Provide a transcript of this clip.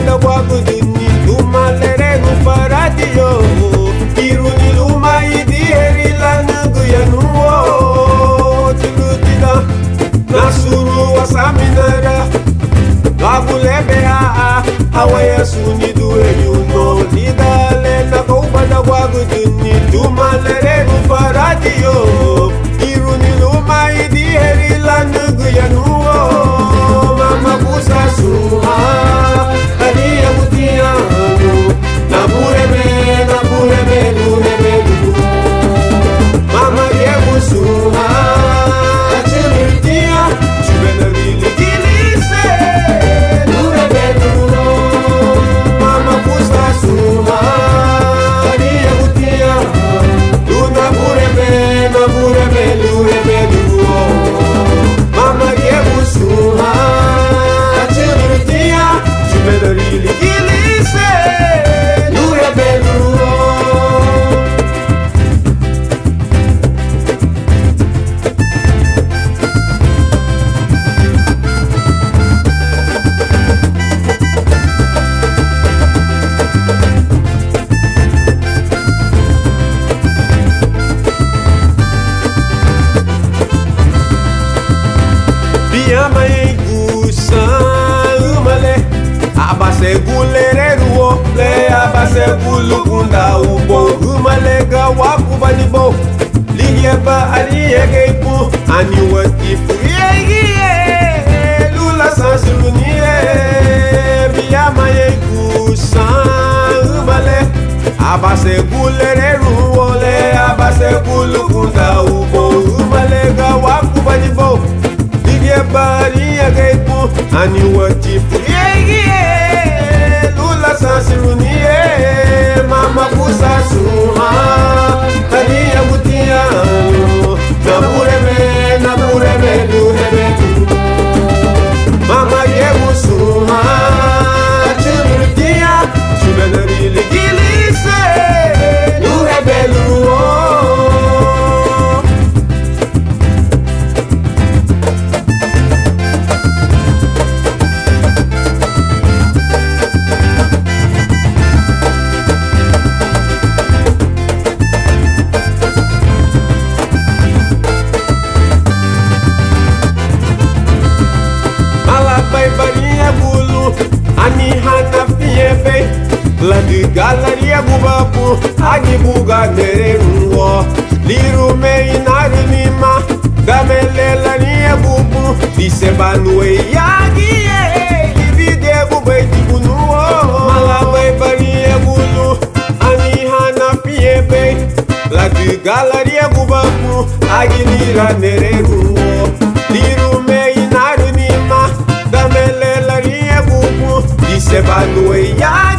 da guagudini Luma lere no paradio Iruni luma idieri la nuguya nuo Tilutida Nasuru wasaminara Wagulebea Hawaya suni duwe yuno Lidale na kauba da guagudini Luma lere no paradio Iruni luma idieri la nuguya nuo Mama busa suha Adia mutia Nabureme Lureme Mama yebu suha Achimitia Chubena lili kilise Lureme Mama busa suha Adia mutia Nabureme Lureme Mama yebu suha Achimitia Chubena lili kilise Lureme Segulereruo le abase gulukunda ubo umalega wakubanibo ligieba aliyegeipu aniwatifu yeye lula sansunie biyama yegusa umale abase gulereruo le abase gulukunda ubo umalega wakubanibo ligieba aliyegeipu aniwatifu yeye Sansirunie mama kusa suha Tania mutia Nabureme Lureme Mama yebu suha Chimirutia Chubena lili gilise Lureme luo La de galeria bubapu Agi buga nereruo Liru me inarunima Gamele la nia bubu Dise banue yagi Livide bubai tibunuo Malabai baria bulu Ani hana piebe La de galeria bubapu Agi lira nereruo Liru me inarunima Gamele la nia bubu Dise banue yagi